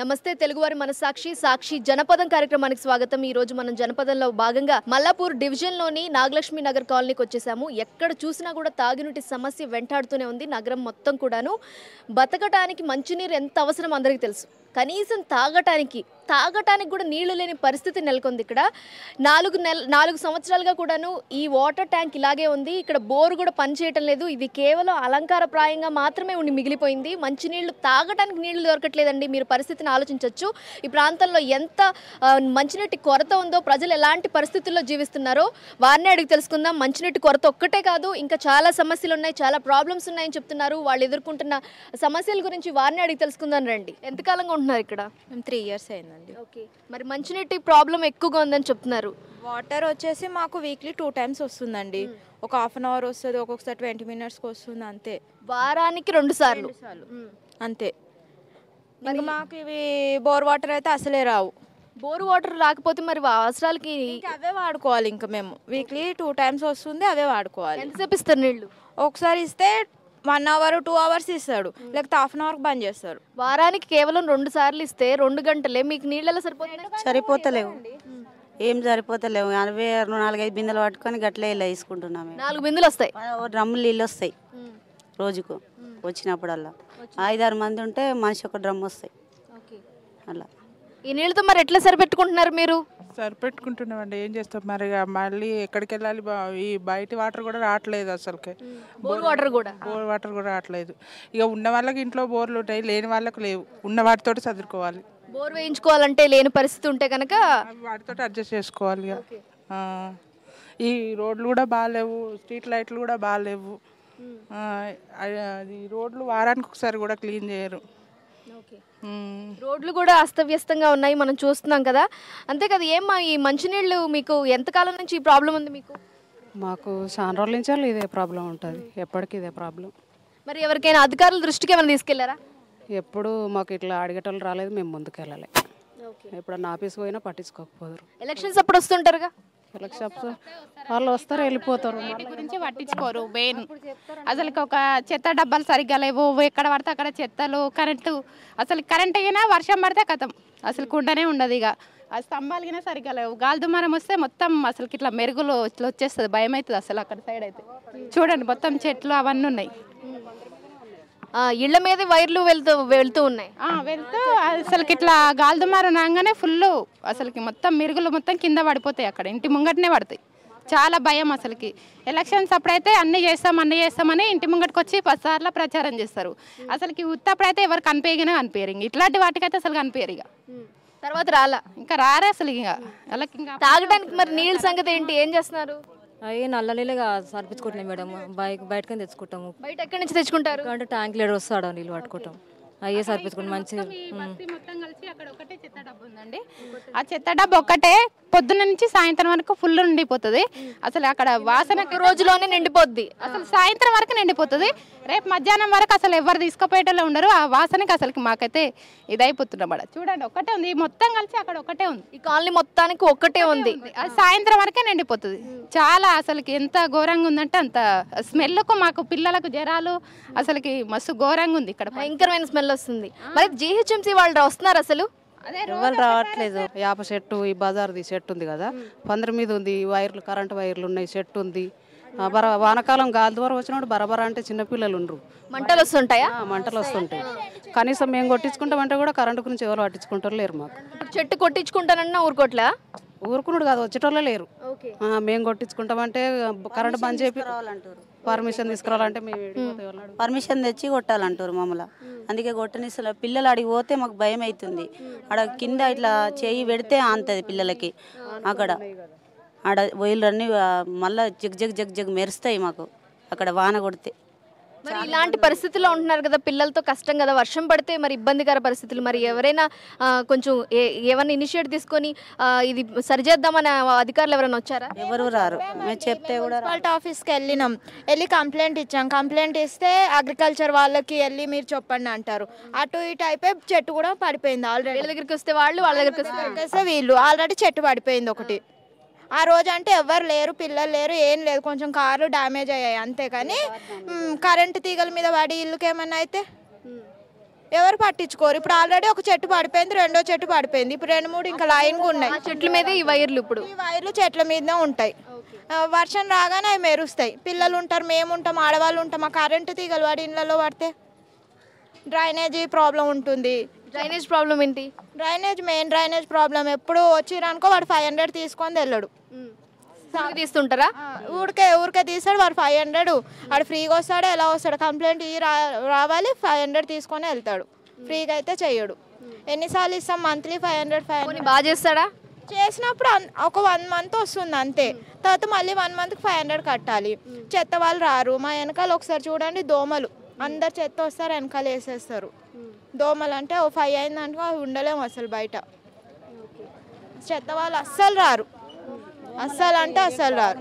నమస్తే తెలుగువారి మనసాక్షి సాక్షి జనపదం కార్యక్రమానికి స్వాగతం। ఈ రోజు మనం జనపదంలో భాగంగా మల్లాపూర్ డివిజన్ లోని నాగలక్ష్మి నగర్ కాలనీకి వచ్చేసాము। ఎక్కడ చూసినా కూడా తాగునీటి సమస్య వెంటాడుతూనే ఉంది। నగరం మొత్తం కూడాను బతకడానికి మంచినీరు ఎంత అవసరం అందరికీ తెలుసు। కనీసం తాగటానికి కూడా నీళ్లు లేని పరిస్థితి నెలకొంది। ఇక్కడ 4 సంవత్సరాలుగా కూడాను ఈ వాటర్ ట్యాంక్ ఇలాగే ఉంది। ఇక్కడ బోర్ కూడా పనిచేయటం లేదు। ఇది కేవలం అలంకారప్రాయంగా మాత్రమే ఉండి మిగిలిపోయింది। మంచినీళ్లు తాగటానికి నీళ్లు దొరకట్లేదండి। మీరు పరిస్థితిని ఆలోచించవచ్చు। ఈ ప్రాంతంలో ఎంత మంచినీటి కొరత ఉందో, ప్రజలు ఎలాంటి పరిస్థితుల్లో జీవిస్తున్నారో వారిని అడిగి తెలుసుకుందాం। మంచినీటి కొరత ఒక్కటే కాదు, ఇంకా చాలా సమస్యలు ఉన్నాయి, చాలా ప్రాబ్లమ్స్ ఉన్నాయని చెప్తున్నారు। వాళ్ళు ఎదుర్కొంటున్న సమస్యల గురించి వారిని అడిగి తెలుసుకుందాం రండి। ఎంతకాలంగా ఉంటున్నారు ఇక్కడ? 3 years అయిందండి। ఓకే, మరి మంచినీటి ప్రాబ్లం ఎక్కువగా ఉందని చెప్తున్నారు। వాటర్ వచ్చేసి మాకు వీక్లీ 2 times వస్తుందండి। ఒక హాఫ్ అన్ అవర్ వస్తుంది, ఒక్కొక్కసారి 20 minutesకి వస్తుంది, అంతే। వారానికి 2 సార్లు అంతే। మరి మాకు ఇవి బోర్ వాటర్ అయితే అసలే రావు। బోర్ వాటర్ రాకపోతే మరి అవసరాలకి అవే వాడుకోవాలి। ఇంకా మేము వీక్లీ 2 times వస్తుంది, అవే వాడుకోవాలి। ఎంతసేపు ఇస్తారు నీళ్లు? ఒకసారి ఇస్తే 1 hour 2 hours ఇస్తాడు, లేకపోతే హాఫ్ అన్ అవర్కి బంద్ చేస్తాడు। వారానికి కేవలం 2 సార్లు ఇస్తే 2 గంటలే మీకు నీళ్ళలో సరిపోతలేవు, ఏం సరిపోతలేవు। 4-5 బిందెలు పట్టుకొని గట్లే ఇలా తీసుకుంటున్నాము। 4 బిందెలు వస్తాయి, డ్రమ్ములు నీళ్ళు వస్తాయి రోజుకు। వచ్చినప్పుడల్లా 5-6 మంది ఉంటే మనిషి ఒక డ్రమ్ వస్తాయి అలా। ఈ నీళ్ళతో మరి ఎట్లా సరిపెట్టుకుంటున్నారు మీరు? సరిపెట్టుకుంటున్నామండి, ఏం చేస్తాం మరి। మళ్ళీ ఎక్కడికి వెళ్ళాలి? ఈ బయట వాటర్ కూడా రావట్లేదు అసలుకే। బోర్ వాటర్ కూడా రావట్లేదు। ఇక ఉన్న వాళ్ళకి ఇంట్లో బోర్లు ఉంటాయి, లేని వాళ్ళకి లేవు। ఉన్న వాటితో చదువుకోవాలి। బోర్ వేయించుకోవాలంటే లేని పరిస్థితి ఉంటే కనుక వాటితో అడ్జస్ట్ చేసుకోవాలి ఇక। ఈ రోడ్లు కూడా బాగాలేవు, స్ట్రీట్ లైట్లు కూడా బాగాలేవు। అది రోడ్లు వారానికి ఒకసారి కూడా క్లీన్ చేయరు। రోడ్లు కూడా అస్తవ్యస్తంగా ఉన్నాయి, మనం చూస్తున్నాం కదా। అంతేకాదు, ఏమ్మా ఈ మంచినీళ్ళు మీకు ఎంతకాలం నుంచి ఈ ప్రాబ్లం ఉంది మీకు? మాకు చాలా రోజుల నుంచి ఇదే ప్రాబ్లం ఉంటుంది, ఎప్పటికీ ఇదే ప్రాబ్లం। మరి ఎవరికైనా అధికారుల దృష్టికి ఏమైనా తీసుకెళ్లారా? ఎప్పుడు మాకు ఇట్లా అడిగేటోళ్ళు రాలేదు, మేము ముందుకు వెళ్ళాలి। ఎప్పుడన్నా ఆఫీస్ పోయినా పట్టించుకోకపోదురు। ఎలక్షన్స్ అప్పుడు వస్తుంటారుగా? ఎలక్షన్స్ వాళ్ళు వస్తారు, వెళ్ళిపోతారు, వీటి గురించి పట్టించుకోరు। మెయిన్ అసలు ఒక చెత్త డబ్బాలు సరిగ్గా లేవు, ఎక్కడ పడితే అక్కడ చెత్తలు, కరెంటు అసలు కరెంట్ అయినా వర్షం పడితే కథం, అసలు కుండనే ఉండదు ఇక। ఆ స్తంభాలకినా సరిగ్గా లేవు, గాలి దుమారం వస్తే మొత్తం అసలు ఇట్లా మెరుగులు ఇట్లా వచ్చేస్తుంది, భయం అవుతుంది అసలు। అక్కడ సైడ్ అయితే చూడండి, మొత్తం చెట్లు అవన్నీ ఉన్నాయి, ఇళ్ల మీద వైర్లు వెళ్తూ ఉన్నాయి, వెళ్తూ అసలుకి ఇట్లా గాలి దుమారం రాగానే ఫుల్ అసలుకి మొత్తం మెరుగులు మొత్తం కింద పడిపోతాయి, అక్కడ ఇంటి ముంగటనే పడతాయి। చాలా భయం అసలుకి। ఎలక్షన్స్ అప్పుడైతే అన్నీ చేస్తామని ఇంటి ముంగటికి వచ్చి 10 సార్లు ప్రచారం చేస్తారు। అసలుకి ఉత్తప్పుడైతే ఎవరు కనిపించగానే కనిపించరు, ఇంక ఇట్లాంటి వాటికైతే అసలు కనిపించరు ఇక। తర్వాత రాలా, ఇంకా రారే అసలు ఇక వాళ్ళకి। ఇంకా తాగడానికి మరి నీళ్ళ సంగతి ఏంటి, ఏం చేస్తున్నారు? అవి నల్ల నీళ్ళగా సరిపించుకుంటున్నాం మేడం, బయటకని తెచ్చుకుంటాము। బయట ఎక్కడి నుంచి తెచ్చుకుంటారు? అంటే ట్యాంక్ లీటర్ వస్తాడు, నీళ్ళు పట్టుకుంటాం, అయ్యే సరిపించుకుంటాం మంచిగా। మొత్తం కలిసి అక్కడ ఒకటే చెత్త డబ్బు ఉందండి, ఆ చెత్త డబ్బు ఒక్కటే పొద్దున్న నుంచి సాయంత్రం వరకు ఫుల్ నిండిపోతుంది అసలు। అక్కడ వాసన రోజులోనే నిండిపోద్ది, అసలు సాయంత్రం వరకు నిండిపోతుంది। రేపు మధ్యాహ్నం వరకు అసలు ఎవరు తీసుకుపోయేటోళ్ళు ఉండరు, ఆ వాసనకి అసలు మాకైతే ఇదైపోతున్నాం। చూడండి ఒక్కటే ఉంది, మొత్తం కలిసి అక్కడ ఒకటే ఉంది, ఈ కాలనీ మొత్తానికి ఒక్కటే ఉంది, అది సాయంత్రం వరకే నిండిపోతుంది। చాలా అసలుకి ఎంత ఘోరంగా ఉందంటే అంత స్మెల్కు మాకు పిల్లలకు జ్వరాలు, అసలుకి మస్తు ఘోరంగా ఉంది ఇక్కడ, భయంకరమైన స్మెల్ వస్తుంది। మరి జీహెచ్ఎంసీ వాళ్ళు వస్తున్నారు అసలు? ఎవరు రావట్లేదు। యాప చెట్టు, ఈ బజార్ది చెట్టు ఉంది కదా, పందిరి మీద ఉంది, వైర్లు కరెంటు వైర్లు ఉన్నాయి, చెట్టు ఉంది। వానకాలం గాలి ద్వారా వచ్చినప్పుడు బరబరా అంటే చిన్నపిల్లలు ఉండరు, మంటలు వస్తుంటాయా? మంటలు వస్తుంటాయి। కనీసం మేము కొట్టించుకుంటామంటే కూడా కరెంటు గురించి ఎవరు పట్టించుకుంటారు లేరు మాకు। చెట్టు కొట్టించుకుంటానన్నా ఊరుకోట్లా? ఊరుకున్నాడు కాదు, వచ్చేటోళ్ళే లేరు। మేము కొట్టించుకుంటామంటే కరెంట్ బంద్ చేపి పర్మిషన్ తీసుకురావాలంటే మేము పర్మిషన్ తెచ్చి కొట్టాలంటారు మమ్మల్ని, అందుకే కొట్టనిస్తలే। పిల్లలు అడిగి పోతే మాకు భయం అవుతుంది, ఆడ కింద ఇట్లా చేయి పెడితే ఆంతది పిల్లలకి, అక్కడ ఆడ వైర్లన్నీ మళ్ళీ జగ్ మెరుస్తాయి మాకు అక్కడ వాన కొడితే। మరి ఇలాంటి పరిస్థితుల్లో ఉంటున్నారు కదా, పిల్లలతో కష్టం కదా, వర్షం పడితే మరి ఇబ్బందికర పరిస్థితులు। మరి ఎవరైనా కొంచెం ఏమైనా ఇనిషియేట్ తీసుకొని ఇది సరిచేద్దామని అధికారులు ఎవరైనా వచ్చారా? ఎవరు రారు, మేము చెప్తే కూడా మున్సిపాలిటీ ఆఫీస్కి వెళ్ళి కంప్లైంట్ ఇచ్చాం। కంప్లైంట్ ఇస్తే అగ్రికల్చర్ వాళ్ళకి వెళ్ళి మీరు చెప్పండి అంటారు, అటు ఇటు అయిపోయి చెట్టు కూడా పడిపోయింది ఆల్రెడీ। వీళ్ళ దగ్గరికి వస్తే వాళ్ళ దగ్గరికి వస్తే వీళ్ళు ఆల్రెడీ చెట్టు పడిపోయింది ఒకటి। ఆ రోజు అంటే ఎవరు లేరు, పిల్లలు లేరు, ఏం లేదు, కొంచెం కార్లు డ్యామేజ్ అయ్యాయి అంతే, కానీ కరెంటు తీగల మీద పడి ఇల్లుకి ఏమన్నా అయితే ఎవరు పట్టించుకోరు. ఇప్పుడు ఆల్రెడీ ఒక చెట్టు పడిపోయింది, రెండో చెట్టు పడిపోయింది, ఇప్పుడు 2-3 ఇంకా లైన్గా ఉన్నాయి. చెట్ల మీద ఈ వైర్లు ఇప్పుడు ఈ వైర్లు చెట్ల మీదనే ఉంటాయి. వర్షం రాగానే అవి మెరుస్తాయి. పిల్లలు ఉంటారు, మేము ఉంటాం, ఆడవాళ్ళు ఉంటాం. ఆ కరెంటు తీగలు వాడి ఇళ్ళలో పడితే డ్రైనేజీ ప్రాబ్లం ఉంటుంది. డ్రైనేజ్ ప్రాబ్లం ఏంటి? Main drainage problem. ఎప్పుడు వచ్చిరనుకో వాడు 500 తీసుకొని వెళ్ళడు. తీస్తుంటారా? ఊరికే తీస్తాడు వాడు 500. వాడు ఫ్రీగా వస్తాడు, ఎలా వస్తాడు? కంప్లైంట్ రావాలి, 500 తీసుకొని వెళ్తాడు. ఫ్రీగా అయితే చెయ్యడు. ఎన్నిసార్లు ఇస్తాం? మంత్లీ 500 బాగా చేస్తాడా? చేసినప్పుడు ఒక 1 మంత్ వస్తుంది అంతే. తర్వాత మళ్ళీ 1 మంత్కి 500 కట్టాలి. చెత్త వాళ్ళు రారు. మా వెనకాల ఒకసారి చూడండి, దోమలు అందరు చెత్త వస్తారు, వెనకాల వేసేస్తారు. దోమలు అంటే 5 అయిందంటే ఉండలేము అసలు బయట. చెత్త వాళ్ళు అస్సలు రారు, అస్సలు రారు.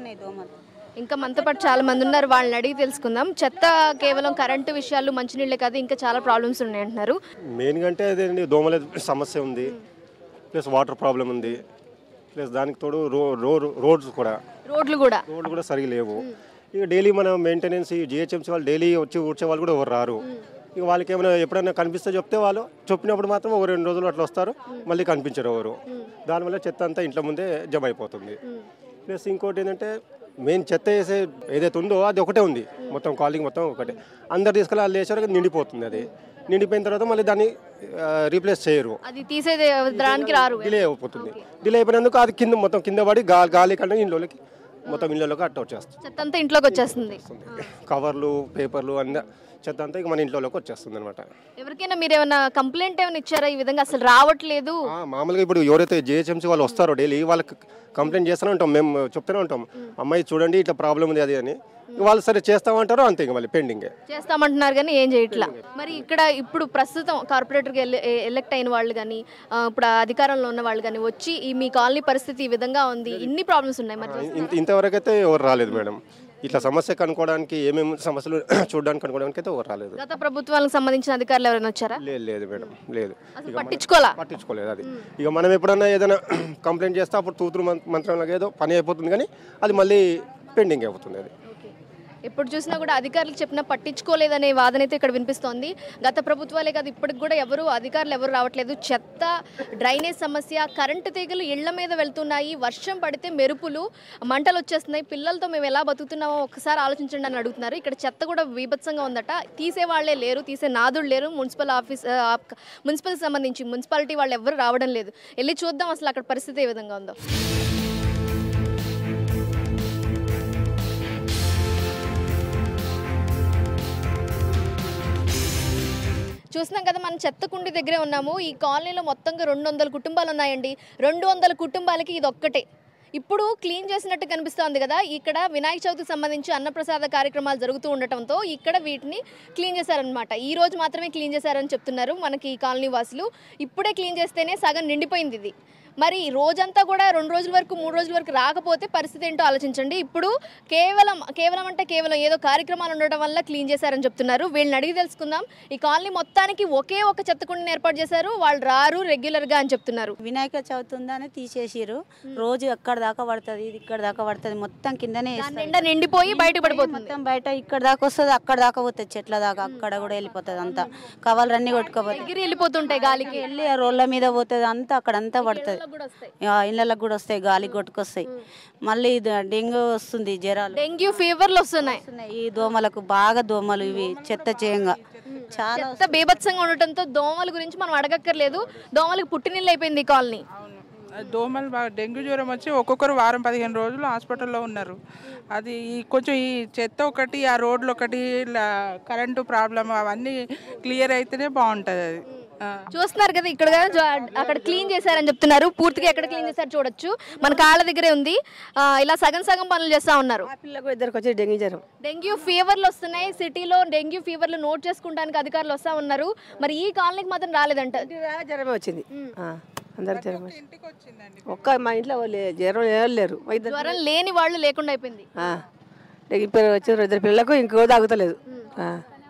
ఇంకా మనతో పాటు చాలా మంది ఉన్నారు, వాళ్ళని అడిగి తెలుసుకుందాం. చెత్త కేవలం కరెంటు విషయాలు, మంచినీళ్ళే కాదు, ఇంకా చాలా ప్రాబ్లమ్స్ ఉన్నాయి అంటున్నారు. మెయిన్గా అంటే అదేంటి, దోమల సమస్య ఉంది, ప్లస్ వాటర్ ప్రాబ్లం ఉంది, ప్లస్ దానికి తోడు రోడ్లు కూడా సరిగా లేవు. ఇక డైలీ మనం మెయింటెనెన్స్ జిహెచ్ఎంసీ వాళ్ళు డైలీ వచ్చి ఊడ్చే వాళ్ళు కూడా ఎవరు రారు. ఇక వాళ్ళకి ఏమైనా ఎప్పుడైనా కనిపిస్తే చెప్తే వాళ్ళు చెప్పినప్పుడు మాత్రం 2 రోజులు అట్లా వస్తారు, మళ్ళీ కనిపించరు ఎవరు. దానివల్ల చెత్త అంతా ఇంట్లో ముందే జమ అయిపోతుంది. ప్లస్ ఇంకోటి ఏంటంటే మెయిన్ చెత్త వేసే ఏదైతే ఉందో అది ఒకటే ఉంది, మొత్తం కాలనీ మొత్తం ఒకటే. అందరు తీసుకెళ్ళి వాళ్ళు వేసారు, నిండిపోతుంది. అది నిండిపోయిన తర్వాత మళ్ళీ దాన్ని రీప్లేస్ చేయరు, అది తీసేదానికి రారు, డిలే అయిపోతుంది. డిలే అయిపోయినందుకు అది మొత్తం కింద పడి గాలి కన్నా ఇంట్లోకి మొత్తం ఇళ్ళలోకి అట్ట వచ్చేస్తుంది. చెత్త అంతా ఇంట్లోకి వచ్చేస్తుంది. కవర్లు, పేపర్లు అన్నీ చెత్త అంతా ఇక మన ఇంట్లోకి వచ్చేస్తుంది అనమాట. ఎవరికైనా మీరు ఏమైనా కంప్లైంట్ ఏమైనా ఇచ్చారా ఈ విధంగా అసలు రావట్లేదు? మామూలుగా ఇప్పుడు ఎవరైతే జిహెచ్ఎంసీ వాళ్ళు వస్తారో డైలీ వాళ్ళకి కంప్లైంట్ చేస్తూనే ఉంటాం, మేము చెప్తూనే ఉంటాం, అమ్మాయి చూడండి ఇట్లా ప్రాబ్లం ఉంది అది అని. వాళ్ళు సరే చేస్తామంటారు, అంతే. ఇక మళ్ళీ పెండింగ్ చేస్తామంటున్నారు కానీ ఏం చేయట్లా. మరి ఇక్కడ ఇప్పుడు ప్రస్తుతం కార్పొరేటర్కి ఎలక్ట్ అయిన వాళ్ళు కానీ, ఇప్పుడు అధికారంలో ఉన్న వాళ్ళు కానీ వచ్చి మీ కాలనీ పరిస్థితి ఈ విధంగా ఉంది, ఇన్ని ప్రాబ్లమ్స్ ఉన్నాయి, మరి ఇంతవరకు అయితే ఎవరు రాలేదు మేడం. ఇట్లా సమస్య కనుక్కోవడానికి, ఏమేమి సమస్యలు చూడడానికి కనుక్కోవడానికి అయితే ఎవరు రాలేదు. గత ప్రభుత్వాలకు సంబంధించిన అధికారులు ఎవరైనా వచ్చారా? లేదు మేడం, లేదు. పట్టించుకోలేదు. అది ఇక మనం ఎప్పుడన్నా ఏదైనా కంప్లైంట్ చేస్తే అప్పుడు తూతురు మంత్రంలాగా ఏదో పని అయిపోతుంది, కానీ అది మళ్ళీ పెండింగ్ అయిపోతుంది. అది ఎప్పుడు చూసినా కూడా అధికారులు చెప్పినా పట్టించుకోలేదనే వాదన అయితే ఇక్కడ వినిపిస్తోంది. గత ప్రభుత్వాలే కాదు, ఇప్పటికి కూడా అధికారులు ఎవరు రావట్లేదు. చెత్త, డ్రైనేజ్ సమస్య, కరెంటు తీగలు ఇళ్ల మీద వెళ్తున్నాయి, వర్షం పడితే మెరుపులు, మంటలు వచ్చేస్తున్నాయి. పిల్లలతో మేము ఎలా బతుకుతున్నామో ఒకసారి ఆలోచించండి అని అడుగుతున్నారు. ఇక్కడ చెత్త కూడా బీభత్సంగా ఉందట. తీసే వాళ్లే లేరు, తీసే నాదుడు లేరు. మున్సిపల్ సంబంధించి మున్సిపాలిటీ వాళ్ళు ఎవరు రావడం లేదు. వెళ్ళి చూద్దాం అసలు అక్కడ పరిస్థితి ఏ విధంగా ఉందో. చూస్తున్నాం కదా, మనం చెత్తకుండి దగ్గరే ఉన్నాము. ఈ కాలనీలో మొత్తంగా 200 కుటుంబాలు ఉన్నాయండి. 200 కుటుంబాలకి ఇది ఒక్కటే ఇప్పుడు క్లీన్ చేసినట్టు కనిపిస్తోంది కదా. ఇక్కడ వినాయక చవితికి సంబంధించి అన్నప్రసాద కార్యక్రమాలు జరుగుతూ ఉండటంతో ఇక్కడ వీటిని క్లీన్ చేశారనమాట. ఈ రోజు మాత్రమే క్లీన్ చేశారని చెప్తున్నారు మనకి ఈ కాలనీ వాసులు. ఇప్పుడే క్లీన్ చేస్తేనే సగం నిండిపోయింది ఇది. మరి రోజంతా కూడా 2 రోజుల వరకు 3 రోజుల వరకు రాకపోతే పరిస్థితి ఏంటో ఆలోచించండి. ఇప్పుడు కేవలం ఏదో కార్యక్రమాలు ఉండడం వల్ల క్లీన్ చేశారని చెప్తున్నారు. వీళ్ళని అడిగి తెలుసుకుందాం. ఈ కాలనీ మొత్తానికి ఒకే ఒక చెత్తకుండిని ఏర్పాటు చేశారు, వాళ్ళు రారు రెగ్యులర్గా అని చెప్తున్నారు. వినాయక చవితి ఉందని తీసేసిరు. రోజు ఎక్కడ దాకా పడుతుంది, ఇది ఇక్కడ దాకా పడుతుంది, మొత్తం కిందనే నిండిపోయి బయట పడిపోతుంది. మొత్తం బయట ఇక్కడ దాకా వస్తుంది, అక్కడ దాకా పోతుంది, చెట్ల దాకా అక్కడ కూడా వెళ్ళిపోతుంది. అంతా కవర్లు అన్ని కొట్టుకోపోతుంది, వెళ్ళిపోతుంటాయి, గాలికి వెళ్ళి ఆ రోడ్ల మీద పోతుంది, అంతా అక్కడంతా పడుతుంది. ఇళ్ళకి కూడా వస్తాయి, గాలి కొట్టుకొస్తాయి. మళ్ళీ డెంగ్యూ వస్తుంది, జ్వరాలు, డెంగ్యూ ఫీవర్లు వస్తున్నాయి. ఈ దోమలకు బాగా దోమలు ఇవి చెత్త చేయంగా చాలా బీభత్సంగా ఉండటంతో దోమల గురించి మనం అడగక్కర్లేదు. దోమలకు పుట్టినిల్లు అయిపోయింది ఈ కాలనీ. దోమలు బాగా, డెంగ్యూ జ్వరం వచ్చి ఒక్కొక్కరు వారం 15 రోజులు హాస్పిటల్లో ఉన్నారు. అది కొంచెం ఈ చెత్త ఒకటి, ఆ రోడ్లు ఒకటి, కరెంటు ప్రాబ్లం అవన్నీ క్లియర్ అయితేనే బాగుంటుంది. అది చూస్తున్నారు కదా, ఇక్కడ అక్కడ క్లీన్ చేశారని చెప్తున్నారు. పూర్తిగా ఎక్కడ క్లీన్ చేశారు చూడొచ్చు, మన కాళ్ళ దగ్గరే ఉంది. ఇలా సగం పనులు చేస్తా ఉన్నారు. డెంగ్యూ ఫీవర్లు వస్తున్నాయి సిటీలో. డెంగ్యూ ఫీవర్లు నోట్ చేసుకుంటానికి అధికారులు వస్తా ఉన్నారు. మరి ఈ కాలనీకి మాత్రం రాలేదంట. జ్వరమే వచ్చింది, అందరు జ్వరం ఒక్క మా ఇంట్లో జ్వరం లేరు. జ్వరం లేని వాళ్ళు లేకుండా అయిపోయింది. వచ్చి 2 పిల్లలకు ఇంకో తాగుతలేదు.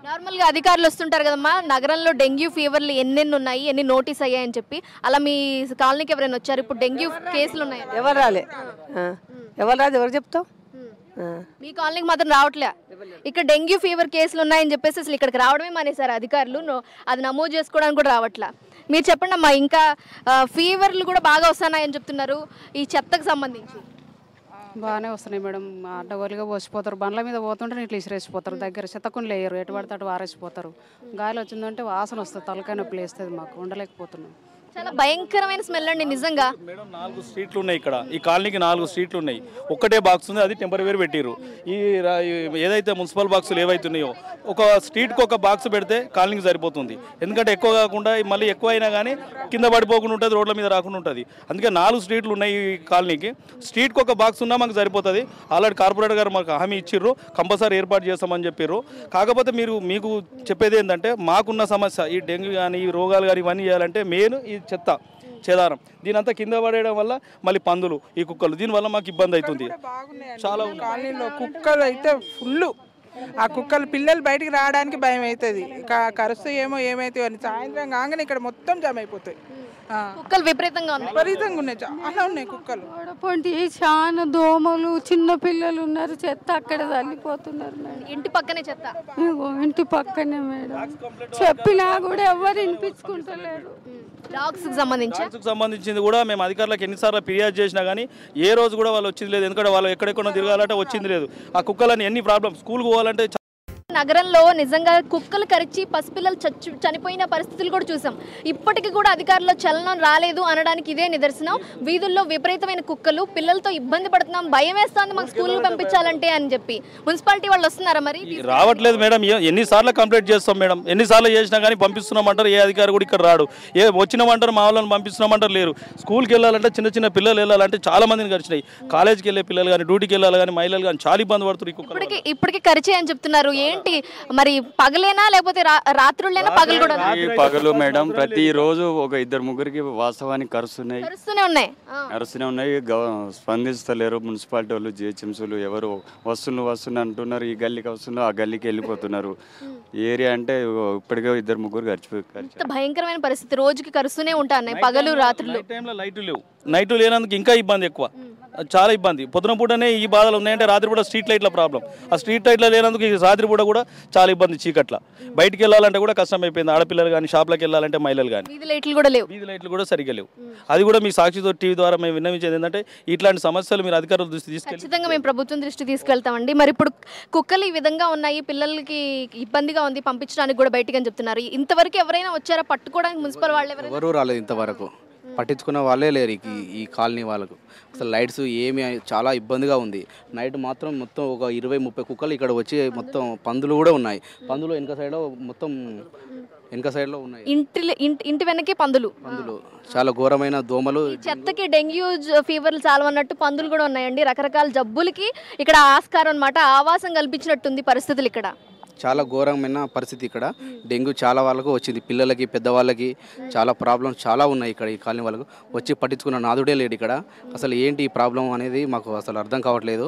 నార్మల్ గా అధికారులు వస్తుంటారు కదమ్మా, నగరంలో డెంగ్యూ ఫీవర్లు ఎన్నెన్ని ఉన్నాయి, ఎన్ని నోటీస్ అయ్యాయని చెప్పి. అలా మీ కాలనీకి ఎవరైనా వచ్చారు? ఇప్పుడు డెంగ్యూ కేసులు ఉన్నాయి. ఎవరు రాలేదు, ఎవరు చెప్తావు? మీ కాలనీకి మాత్రం రావట్లే. ఇక్కడ డెంగ్యూ ఫీవర్ కేసులు ఉన్నాయని చెప్పేసి అసలు ఇక్కడికి రావడమే మానేశారు అధికారులు. అది నమోదు చేసుకోవడానికి కూడా రావట్లా. మీరు చెప్పండి అమ్మా, ఇంకా ఫీవర్లు కూడా బాగా వస్తున్నాయని చెప్తున్నారు ఈ చెత్తకు సంబంధించి. బాగానే వస్తున్నాయి మేడం. అడ్డగోలుగా పోసిపోతారు, బండ్ల మీద పోతుంటే ఇట్లా ఇసిరేసిపోతారు, దగ్గర చెత్తకుని లేయరు, ఎటు పడితే అటు వారేసిపోతారు. గాలి వచ్చిందంటే వాసన వస్తుంది, తలకాయ నొప్పి లేస్తుంది, మాకు ఉండలేకపోతున్నాం. చాలా భయంకరమైన స్మెల్ అండి నిజంగా. మేడం 4 స్ట్రీట్లు ఉన్నాయి ఇక్కడ, ఈ కాలనీకి 4 స్ట్రీట్లు ఉన్నాయి. ఒక్కటే బాక్స్ ఉంది, అది టెంపరరీ పెట్టిరు. ఈ ఏదైతే మున్సిపల్ బాక్సులు ఏవైతున్నాయో ఒక స్ట్రీట్కి ఒక బాక్స్ పెడితే కాలనీకి సరిపోతుంది. ఎందుకంటే ఎక్కువ కాకుండా మళ్ళీ ఎక్కువ అయినా కానీ కింద పడిపోకుండా ఉంటుంది, రోడ్ల మీద రాకుండా ఉంటుంది. అందుకే 4 స్ట్రీట్లు ఉన్నాయి ఈ కాలనీకి. స్ట్రీట్కి ఒక బాక్స్ ఉన్నా మాకు సరిపోతుంది. ఆల్రెడీ కార్పొరేటర్ గారు మాకు హామీ ఇచ్చిర్రు, కంపల్సరీ ఏర్పాటు చేస్తామని చెప్పారు. కాకపోతే మీకు చెప్పేది ఏంటంటే మాకున్న సమస్య ఈ డెంగ్యూ కానీ ఈ రోగాలు కానీ ఇవన్నీ చేయాలంటే మెయిన్ ఈ చెత్త చెదారం. దీనంతా కింద పడేయడం వల్ల మళ్ళీ పందులు, ఈ కుక్కలు, దీనివల్ల మాకు ఇబ్బంది అవుతుంది. చాలా కాలనీలో కుక్కలు అయితే ఫుల్. ఆ కుక్కలు పిల్లలు బయటికి రావడానికి భయం అవుతుంది. కరుస్తే ఏమైతే అని సాయంత్రం కాగానే ఇక్కడ మొత్తం జమ అయిపోతాయి. కుక్కలు విపరీతంగా ఉన్నాయి, చాలా ఉన్నాయి కుక్కలు. పొంటి చాలా దోమలు, చిన్న పిల్లలు ఉన్నారు, చెత్త అక్కడ తల్లిపోతున్నారు మేడం. ఇంటి పక్కనే చెత్త, ఇంటి పక్కనే మేడం. చెప్పినా కూడా ఎవరు వినిపించుకుంటలేరు. డాగ్స్ సంబంధించింది కూడా మేము అధికారులకు ఎన్నిసార్లు ఫిర్యాదు చేసినా కానీ ఏ రోజు కూడా వాళ్ళు వచ్చింది లేదు. ఎందుకంటే వాళ్ళు ఎక్కడెక్కడో తిరగాలంటే వచ్చింది లేదు. ఆ కుక్కలని ఎన్ని ప్రాబ్లమ్, స్కూల్కి పోవాలంటే. నగరంలో నిజంగా కుక్కలు కరిచి పసిపిల్లలు చనిపోయిన పరిస్థితులు కూడా చూసాం. ఇప్పటికీ కూడా అధికారుల్లో చలనం రాలేదు అనడానికి ఇదే నిదర్శనం. వీధుల్లో విపరీతమైన కుక్కలు, పిల్లలతో ఇబ్బంది పడుతున్నాం, భయం వేస్తుంది మాకు స్కూల్కి పంపించాలంటే అని చెప్పి. మున్సిపాలిటీ వాళ్ళు వస్తున్నారా మరి? రావట్లేదు మేడం. ఎన్నిసార్లు కంప్లైంట్ చేస్తాం మేడం, ఎన్నిసార్లు చేసినా కానీ పంపిస్తున్నామంటారు. ఏ అధికారి కూడా ఇక్కడ రాడు. వచ్చినామంటారు, మా వాళ్ళని పంపిస్తున్నామంటారు లేరు. స్కూల్కి వెళ్ళాలంటే చిన్న చిన్న పిల్లలు వెళ్ళాలంటే చాలా మందిని కరిచినాయి. కాలేజీకి వెళ్ళే పిల్లలు కానీ, డ్యూటీకి వెళ్ళాలి కానీ, మహిళలు కానీ చాలా ఇబ్బంది పడుతున్నారు. ఇప్పటికీ కరిచే అని చెప్తున్నారు. ఏంటి మరి పగలేనా లేకపోతే రాత్రులేనా? పగలు కూడా పగలు మేడం. ప్రతి రోజు ఒక 2-3కి వాస్తవానికి కరుస్తూనే ఉన్నాయి. స్పందిస్తలేరు మున్సిపాలిటీ వాళ్ళు, జిహెచ్ఎంసీలు. ఎవరు వస్తున్నా అంటున్నారు, ఈ గల్లీకి వస్తున్నారు, ఆ గల్లీకి వెళ్ళిపోతున్నారు. ఏరియా అంటే ఇప్పటికే 2-3 కరిచిపోయి భయంకరమైన పరిస్థితి. రోజుకి కరుస్తూనే ఉంటాయి, పగలు రాత్రులు. లైట్లు లేవు, నైట్ లేనందుకు ఇంకా ఇబ్బంది ఎక్కువ, చాలా ఇబ్బంది. పొద్దున పూటనే ఈ బాధలు ఉన్నాయంటే రాత్రి పూట స్ట్రీట్ లైట్ల ప్రాబ్లం. ఆ స్ట్రీట్ లైట్ల లేనందుకు రాత్రి పూట కూడా చాలా ఇబ్బంది. చీకట్ల బయటికి వెళ్ళాలంటే కూడా కష్టం అయిపోయింది. ఆడపిల్లలు కానీ, షాప్లకు వెళ్ళాలంటే మహిళలు కానీ. వీధి లైట్లు కూడా సరిగ్గా లేవు. అది కూడా మీ సాక్షితో టీవీ ద్వారా మేము విన్నవించేది ఏంటంటే ఇట్లాంటి సమస్యలు మీరు అధికారుల దృష్టి తీసుకెళ్ళి ఖచ్చితంగా మేము ప్రభుత్వం దృష్టి తీసుకెళ్తామండి. మరి ఇప్పుడు కుక్కలు ఈ విధంగా ఉన్నాయి, పిల్లలకి ఇబ్బందిగా ఉంది, పంపించడానికి కూడా బయటికి అని చెప్తున్నారు. ఇంతవరకు ఎవరైనా వచ్చారా పట్టుకోవడానికి? మున్సిపల్ వాళ్ళు ఎవరు రాలేదు ఇంతవరకు, పట్టించుకున్న వాళ్ళే లేరు ఈ కాలనీ వాళ్ళకు. అసలు లైట్స్ ఏమి చాలా ఇబ్బందిగా ఉంది. నైట్ మాత్రం మొత్తం ఒక 20-30 కుక్కలు ఇక్కడ వచ్చి మొత్తం పందులు కూడా ఉన్నాయి. పందులు వెనక సైడ్లో ఉన్నాయి. ఇంటి వెనకే పందులు చాలా ఘోరమైన దోమలు. చెత్తకి డెంగ్యూ ఫీవర్లు చాలా అన్నట్టు పందులు కూడా ఉన్నాయండి. రకరకాల జబ్బులకి ఇక్కడ ఆస్కారం అన్నమాట, ఆవాసం కల్పించినట్టుంది పరిస్థితులు ఇక్కడ. చాలా ఘోరమైన పరిస్థితి ఇక్కడ. డెంగ్యూ చాలా వాళ్ళకు వచ్చింది, పిల్లలకి, పెద్దవాళ్ళకి చాలా ప్రాబ్లమ్స్ చాలా ఉన్నాయి ఇక్కడ. ఈ కాలనీ వాళ్ళకు వచ్చి పట్టించుకున్న నాదుడే లేడు ఇక్కడ. అసలు ఏంటి ఈ ప్రాబ్లం అనేది మాకు అసలు అర్థం కావట్లేదు.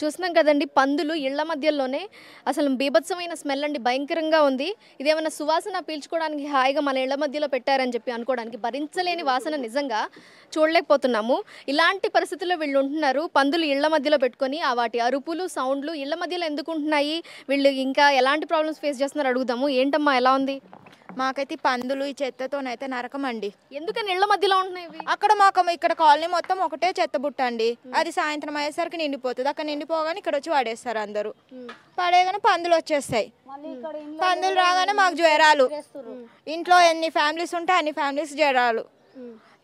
చూస్తున్నాం కదండి, పందులు ఇళ్ల మధ్యలోనే. అసలు బీభత్సమైన స్మెల్ అండి, భయంకరంగా ఉంది. ఇదేమన్నా సువాసన పీల్చుకోవడానికి హాయిగా మన ఇళ్ల మధ్యలో పెట్టారని చెప్పి అనుకోవడానికి భరించలేని వాసన నిజంగా చూడలేకపోతున్నాము. ఇలాంటి పరిస్థితుల్లో వీళ్ళు ఉంటున్నారు, పందులు ఇళ్ల మధ్యలో పెట్టుకొని. వాటి అరుపులు, సౌండ్లు ఇళ్ల మధ్యలో ఎందుకు ఉంటున్నాయి, వీళ్ళు ఇంకా ఎలాంటి ప్రాబ్లమ్స్ ఫేస్ చేస్తున్నారు అడుగుదాము. ఏంటమ్మా ఎలా ఉంది? మాకైతే పందులు ఈ చెత్తతోనైతే నరకం అండి. ఎందుకని ఇళ్ల మధ్యలో ఉంటున్నాయి? అక్కడ ఇక్కడ కాలనీ మొత్తం ఒకటే చెత్త బుట్ట అండి. అది సాయంత్రం అయ్యేసరికి నిండిపోతుంది. అక్కడ నిండిపోగానే ఇక్కడ వచ్చి పడేస్తారు అందరూ. పడేగానే పందులు వచ్చేస్తాయి. పందులు రాగానే మాకు జ్వరాలు. ఇంట్లో ఎన్ని ఫ్యామిలీస్ ఉంటే అన్ని ఫ్యామిలీస్ జ్వరాలు.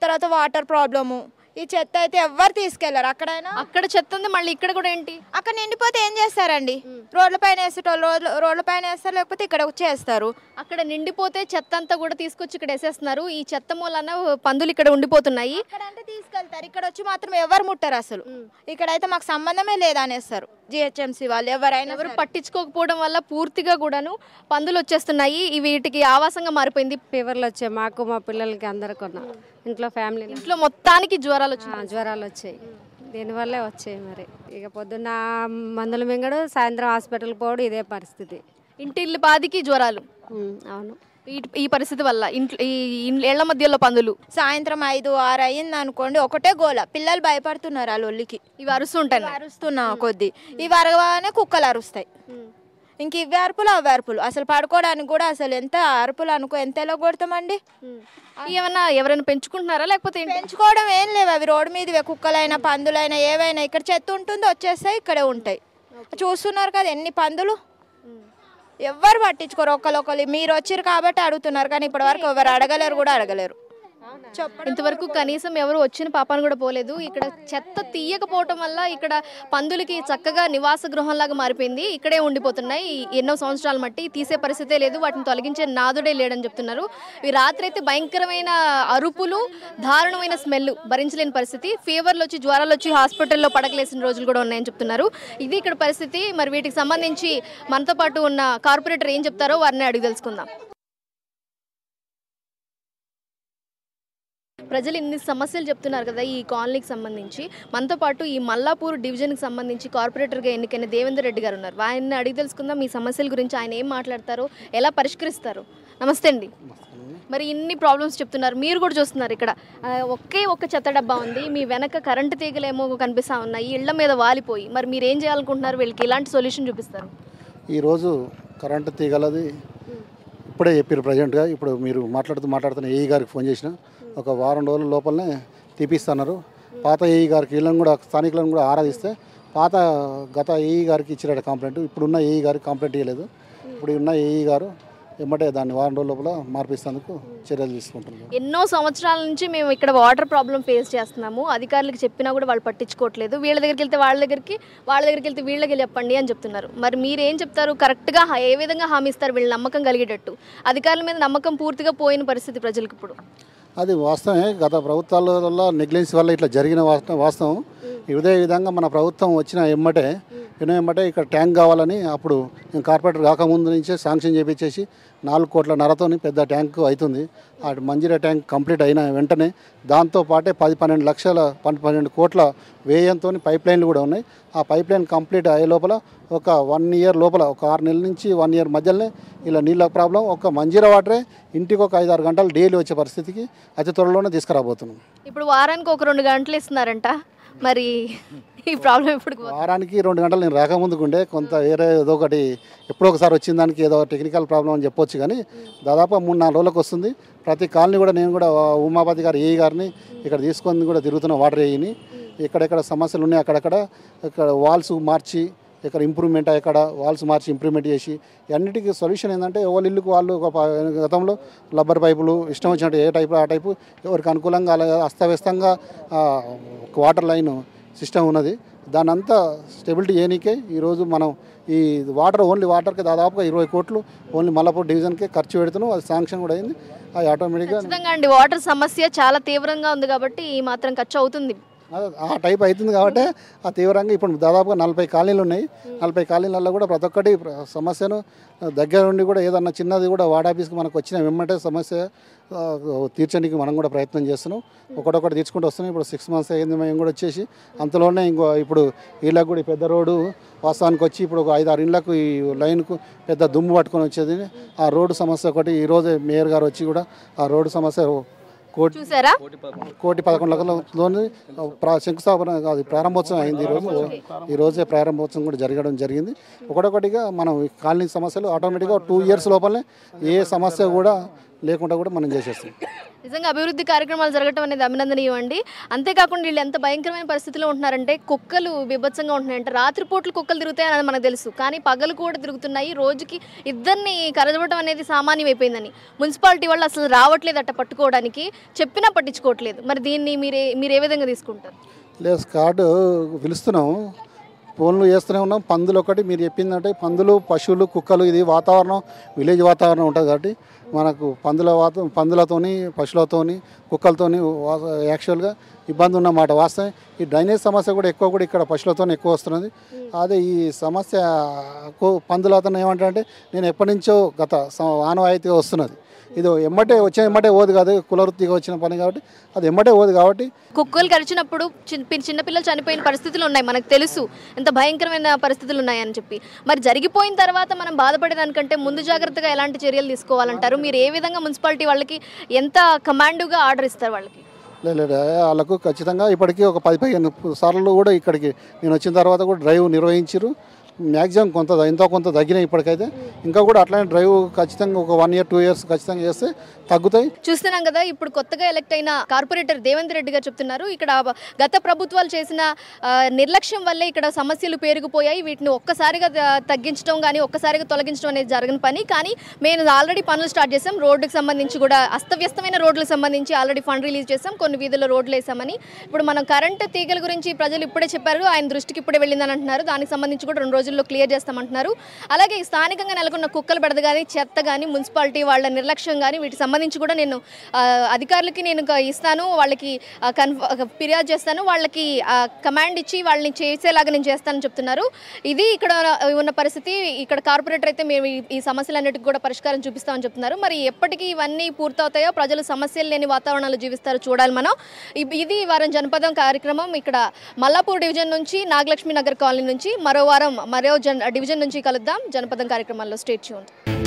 తర్వాత వాటర్ ప్రాబ్లము. ఈ చెత్త అయితే ఎవరు తీసుకెళ్లారు. అక్కడ చెత్త ఉంది, మళ్ళీ ఇక్కడ కూడా ఏంటి? అక్కడ నిండిపోతే ఏం చేస్తారండి? రోడ్ల పైన వేసేటోళ్ళు రోడ్ల పైన వేస్తారు, లేకపోతే ఇక్కడ వచ్చి వేస్తారు. అక్కడ నిండిపోతే చెత్త అంతా కూడా తీసుకొచ్చి ఇక్కడ వేసేస్తున్నారు. ఈ చెత్త మూలన పందులు ఇక్కడ ఉండిపోతున్నాయి. అంటే తీసుకెళ్తారు, ఇక్కడ వచ్చి మాత్రం ఎవరు ముట్టారు. అసలు ఇక్కడైతే మాకు సంబంధమే లేదనేస్తారు జిహెచ్ఎంసీ వాళ్ళు. ఎవరు పట్టించుకోకపోవడం వల్ల పూర్తిగా కూడాను పందులు వచ్చేస్తున్నాయి. వీటికి ఆవాసంగా మారిపోయింది. ఫీవర్లు వచ్చాయి మాకు, మా పిల్లలకి అందరికన్నా. ఇంట్లో మొత్తానికి జ్వరాలు వచ్చాయి. దీనివల్లే వచ్చాయి. మరి ఇక పొద్దున్న మందులు మింగడు, సాయంత్రం హాస్పిటల్ పోవడం, ఇదే పరిస్థితి. ఇంటిల్లి పాదికి జ్వరాలు. అవును. ఈ పరిస్థితి వల్ల ఈ ఇళ్ల మధ్యలో పందులు సాయంత్రం 5-6 అయ్యింది అనుకోండి, ఒకటే గోల. పిల్లలు భయపడుతున్నారు ఆ లొల్లికి. ఇవి అరుస్తుంటాయి, అరుస్తున్నా కొద్ది. ఇవి అరగగానే కుక్కలు అరుస్తాయి. ఇంక ఇవి అరుపులు అవి అరుపులు. అసలు పడుకోవడానికి కూడా అసలు ఎంత అరుపులు అనుకో, ఎంత ఎలా కొడతామండి. ఏమన్నా ఎవరైనా పెంచుకుంటున్నారా లేకపోతే పెంచుకోవడం ఏం లేవు. అవి రోడ్డు మీద కుక్కలైనా పందులైనా ఏవైనా ఇక్కడ చెత్త ఉంటుంది, వచ్చేస్తాయి, ఇక్కడే ఉంటాయి. చూస్తున్నారు కదా ఎన్ని పందులు. ఎవ్వరు పట్టించుకోరు. ఒకరు మీరు వచ్చారు కాబట్టి అడుగుతున్నారు, కానీ ఇప్పటి వరకు ఎవరు అడగలేరు కూడా అడగలేరు. ఇంతవరకు కనీసం ఎవరు వచ్చిన పాపాను కూడా పోలేదు. ఇక్కడ చెత్త తీయకపోవటం వల్ల ఇక్కడ పందులకి చక్కగా నివాస గృహంలాగా మారిపోయింది. ఇక్కడే ఉండిపోతున్నాయి ఎన్నో సంవత్సరాల మట్టి. తీసే పరిస్థితే లేదు, వాటిని తొలగించే నాదుడే లేడని చెప్తున్నారు. ఈ రాత్రి అయితే భయంకరమైన అరుపులు, దారుణమైన స్మెల్, భరించలేని పరిస్థితి. ఫీవర్లు వచ్చి జ్వరాలు వచ్చి హాస్పిటల్లో పడకలేసిన రోజులు కూడా ఉన్నాయని చెప్తున్నారు. ఇది ఇక్కడ పరిస్థితి. మరి వీటికి సంబంధించి మనతో పాటు ఉన్న కార్పొరేటర్ ఏం చెప్తారో వారిని అడిగి తెలుసుకుందాం. ప్రజలు ఇన్ని సమస్యలు చెప్తున్నారు కదా ఈ కాలనీకి సంబంధించి. మనతో పాటు ఈ మల్లాపూర్ డివిజన్కి సంబంధించి కార్పొరేటర్గా ఎన్నికైన దేవేందర్ రెడ్డి గారు ఉన్నారు. ఆయన్ని అడిగి తెలుసుకుందాం మీ సమస్యల గురించి, ఆయన ఏం మాట్లాడతారో, ఎలా పరిష్కరిస్తారు. నమస్తే అండి. మరి ఇన్ని ప్రాబ్లమ్స్ చెప్తున్నారు, మీరు కూడా చూస్తున్నారు ఇక్కడ ఒక్క చెత్త డబ్బా ఉంది, మీ వెనక కరెంటు తీగలేమో కనిపిస్తూ ఉన్నాయి, ఇళ్ల మీద వాలిపోయి. మరి మీరు ఏం చేయాలనుకుంటున్నారు, వీళ్ళకి ఎలాంటి సొల్యూషన్ చూపిస్తారు? ఈరోజు కరెంటు తీగలది ఇప్పుడే చెప్పారు ప్రజెంట్గా. ఇప్పుడు మీరు మాట్లాడుతున్న ఏఈ గారికి ఫోన్ చేసిన ఒక వారం రోజుల లోపలనే తీపిస్తున్నారు. పాత ఏఈ గారికి వీళ్ళని కూడా స్థానికులను కూడా ఆరాధిస్తే గత ఏఈ గారికి ఇచ్చినట్టు కంప్లైంట్. ఇప్పుడున్న ఏఈ గారికి కంప్లైంట్ ఇవ్వలేదు. ఇప్పుడు ఉన్న ఏఈ గారు ఎమ్మటే దాన్ని వారం రోజుల లోపల మార్పిస్తేందుకు చర్యలు తీసుకుంటున్నారు. ఎన్నో సంవత్సరాల నుంచి మేము ఇక్కడ వాటర్ ప్రాబ్లం ఫేస్ చేస్తున్నాము, అధికారులకు చెప్పినా కూడా వాళ్ళు పట్టించుకోవట్లేదు. వీళ్ళ దగ్గరికి వెళ్తే వాళ్ళ దగ్గరికి వెళ్తే వీళ్ళకి చెప్పండి అని చెప్తున్నారు. మరి మీరు ఏం చెప్తారు? కరెక్ట్గా ఏ విధంగా హామీ ఇస్తారు వీళ్ళు నమ్మకం కలిగేటట్టు? అధికారుల మీద నమ్మకం పూర్తిగా పోయిన పరిస్థితి ప్రజలకు ఇప్పుడు. అది వాస్తవమే. గత ప్రభుత్వాల వల్ల నెగ్లెన్సీ వల్ల ఇట్లా జరిగిన వాస్తవం. ఇదే విధంగా మన ప్రభుత్వం వచ్చిన ఎమ్మటే ఇక్కడ ట్యాంక్ కావాలని అప్పుడు నేను కార్పొరేటర్ కాకముందు నుంచే శాంక్షన్ చేపించేసి 4 కోట్ల నరతోని పెద్ద ట్యాంక్ అవుతుంది. ఆ మంజీరా ట్యాంక్ కంప్లీట్ అయిన వెంటనే దాంతోపాటే 12 కోట్ల వ్యయంతో పైప్ లైన్లు కూడా ఉన్నాయి. ఆ పైప్ లైన్ కంప్లీట్ అయ్యే లోపల ఒక 1 ఇయర్ లోపల, ఒక 6 నెలల నుంచి 1 ఇయర్ మధ్యలోనే ఇలా నీళ్ళ ప్రాబ్లం, ఒక మంజీరా వాటరే ఇంటికి ఒక 5-6 గంటలు డైలీ వచ్చే పరిస్థితికి అతి త్వరలోనే తీసుకురాబోతున్నాం. ఇప్పుడు వారానికి ఒక 2 గంటలు ఇస్తున్నారంట. మరి ఈ ప్రాబ్లం ఇప్పుడు వారానికి 2 గంటలు నేను రాకముందుకుండే కొంత వేరే ఏదో ఒకటి ఎప్పుడో ఒకసారి వచ్చిన దానికి ఏదో టెక్నికల్ ప్రాబ్లం అని చెప్పొచ్చు, కానీ దాదాపు 3-4 రోజులకు వస్తుంది. ప్రతి కాలనీ కూడా నేను కూడా ఉమాపతి గారు ఏఈ గారిని ఇక్కడ తీసుకొని కూడా తిరుగుతున్న వాటర్ ఏఈని. ఎక్కడెక్కడ సమస్యలు ఉన్నాయి అక్కడక్కడ వాల్స్ మార్చి ఇక్కడ ఇంప్రూవ్మెంట్ ఎక్కడ వాల్స్ మార్చి ఇంప్రూవ్మెంట్ చేసి అన్నిటికీ సొల్యూషన్ ఏంటంటే ఎవరి ఇల్లుకు వాళ్ళు గతంలో రబ్బర్ పైపులు ఇష్టం వచ్చినట్టు ఏ టైపు ఆ టైపు ఎవరికి అనుకూలంగా అలా అస్తవ్యస్తంగా వాటర్ లైన్ సిస్టమ్ ఉన్నది. దాని అంతా స్టెబిలిటీ చేయనీకే ఈరోజు మనం ఈ ఓన్లీ వాటర్కి దాదాపుగా 20 కోట్లు ఓన్లీ మల్లాపూర్ డివిజన్కే ఖర్చు పెడుతున్నాం. అది శాంక్షన్ కూడా అయింది. అది ఆటోమేటిక్గా అండి వాటర్ సమస్య చాలా తీవ్రంగా ఉంది కాబట్టి ఈ మాత్రం ఖర్చు అవుతుంది. ఆ టైప్ అవుతుంది కాబట్టి ఆ తీవ్రంగా ఇప్పుడు దాదాపుగా 40 కాలనీలు ఉన్నాయి. 40 కాలనీలలో కూడా ప్రతి ఒక్కటి సమస్యను దగ్గర నుండి కూడా ఏదన్నా చిన్నది కూడా వార్డ్ ఆఫీస్కి మనకు వచ్చిన వెంబటే సమస్య తీర్చడానికి మనం కూడా ప్రయత్నం చేస్తున్నాం. ఒకటొకటి తీర్చుకుంటూ వస్తున్నాం. ఇప్పుడు 6 months అయింది మేము కూడా వచ్చేసి. అంతలోనే ఇప్పుడు వీళ్ళకి కూడా పెద్ద రోడ్డు వాస్తవానికి వచ్చి ఇప్పుడు ఒక 5-6 ఇళ్ళకు ఈ లైన్కు పెద్ద దుమ్ము పట్టుకొని వచ్చేది. ఆ రోడ్డు సమస్య ఒకటి ఈరోజే మేయర్ గారు వచ్చి కూడా ఆ రోడ్డు సమస్య చూసారా 1,11,00,000 శంకుస్థాపన కాదు ప్రారంభోత్సవం అయింది. ఈరోజే ప్రారంభోత్సవం కూడా జరిగింది. ఒకటొకటిగా మనం కాలనీ సమస్యలు ఆటోమేటిక్గా 2 years లోపలనే ఏ సమస్య కూడా లేకుండా కూడా మనం చేసేస్తాం. నిజంగా అభివృద్ధి కార్యక్రమాలు జరగడం అనేది అభినందనీయం అండి. అంతేకాకుండా వీళ్ళు ఎంత భయంకరమైన పరిస్థితిలో ఉంటున్నారంటే కుక్కలు బీభత్సంగా ఉంటున్నాయంటే రాత్రిపూట్లు కుక్కలు తిరుగుతాయని అది మనకు తెలుసు, కానీ పగలు కూడా తిరుగుతున్నాయి. రోజుకి 2 కరదవటం అనేది సామాన్యమైపోయిందని మున్సిపాలిటీ వాళ్ళు అసలు రావట్లేదట పట్టుకోవడానికి, చెప్పినా పట్టించుకోవట్లేదు. మరి దీన్ని మీరు ఏ విధంగా తీసుకుంటారు? లేదు స్కాడ్ పిలుస్తున్నాం, ఫోన్లు చేస్తూనే ఉన్నాం. పందులు ఒకటి మీరు చెప్పిందంటే పందులు పశువులు కుక్కలు ఇది వాతావరణం విలేజ్ వాతావరణం ఉంటుంది కాబట్టి మనకు పందులతోని పశువులతోని కుక్కలతోని యాక్చువల్గా ఇబ్బంది ఉన్నమాట వాస్తవం. ఈ డ్రైనేజ్ సమస్య కూడా ఇక్కడ పశువులతో ఎక్కువ వస్తున్నది. అదే ఈ సమస్య పందులతో ఏమంటారంటే నేను ఎప్పటి నుంచో గత ఆనవాయితీగా వస్తున్నది. ఇది ఎమ్మటే ఓదు కాదు, కులవృత్తిగా వచ్చిన పని కాబట్టి అది ఎమ్మటే ఓదు కాబట్టి. కుక్కలు కరిచినప్పుడు చిన్నపిల్లలు చనిపోయిన పరిస్థితులు ఉన్నాయి, మనకు తెలుసు ఎంత భయంకరమైన పరిస్థితులు ఉన్నాయని చెప్పి. మరి జరిగిపోయిన తర్వాత మనం బాధపడేదానికంటే ముందు జాగ్రత్తగా ఎలాంటి చర్యలు తీసుకోవాలంటారు? మీరు ఏ విధంగా మున్సిపాలిటీ వాళ్ళకి ఎంత కమాండ్గా ఆర్డర్ ఇస్తారు వాళ్ళకి? లేదు వాళ్ళకు ఖచ్చితంగా ఇప్పటికీ ఒక 10-15 సార్లు కూడా ఇక్కడికి నేను వచ్చిన తర్వాత కూడా డ్రైవ్ నిర్వహించారు. మ్యాక్సిమం ఎంతో కొంత తగ్గినాయి ఇప్పటికైతే. ఇంకా కూడా అట్లానే డ్రైవ్ ఖచ్చితంగా ఒక 1 year 2 years ఖచ్చితంగా చేస్తే తగ్గుతాయి. చూస్తున్నాం కదా, ఇప్పుడు కొత్తగా ఎలక్ట్ అయిన కార్పొరేటర్ దేవేంద్ర రెడ్డి గారు చెప్తున్నారు, ఇక్కడ గత ప్రభుత్వాలు చేసిన నిర్లక్ష్యం వల్లే ఇక్కడ సమస్యలు పేరుకుపోయాయి. వీటిని ఒక్కసారిగా తగ్గించడం కానీ ఒక్కసారిగా తొలగించడం అనేది జరగని పని. కానీ మేము ఆల్రెడీ పనులు స్టార్ట్ చేసాం. రోడ్డుకి సంబంధించి కూడా అస్తవ్యస్తమైన రోడ్లకు సంబంధించి ఆల్రెడీ ఫండ్ రిలీజ్ చేసాం, కొన్ని వీధుల్లో రోడ్లు వేసామని. ఇప్పుడు మనం కరెంటు తీగల గురించి ప్రజలు ఇప్పుడే చెప్పారు, ఆయన దృష్టికి ఇప్పుడే వెళ్ళిందని అంటున్నారు. దానికి సంబంధించి కూడా 2 రోజుల్లో క్లియర్ చేస్తామంటున్నారు. అలాగే స్థానికంగా నెలకొన్న కుక్కల బెడద కానీ చెత్త కానీ మున్సిపాలిటీ వాళ్ళ నిర్లక్ష్యం కానీ వీటికి సంబంధించి కూడా నేను అధికారులకి నేను ఇస్తాను, వాళ్ళకి ఫిర్యాదు చేస్తాను, వాళ్ళకి కమాండ్ ఇచ్చి వాళ్ళని చేసేలాగా నేను చేస్తానని చెప్తున్నారు. ఇది ఇక్కడ ఉన్న పరిస్థితి. ఇక్కడ కార్పొరేటర్ అయితే మేము ఈ సమస్యలన్నిటికీ కూడా పరిష్కారం చూపిస్తామని చెప్తున్నారు. మరి ఎప్పటికీ ఇవన్నీ పూర్తవుతాయో, ప్రజలు సమస్యలు లేని వాతావరణాలు జీవిస్తారో చూడాలి మనం. ఇది వారం జనపదం కార్యక్రమం. ఇక్కడ మల్లాపూర్ డివిజన్ నుంచి నాగలక్ష్మి నగర్ కాలనీ నుంచి మరో వారం మరో డివిజన్ నుంచి కలుద్దాం జనపదం కార్యక్రమాల్లో. Stay tuned.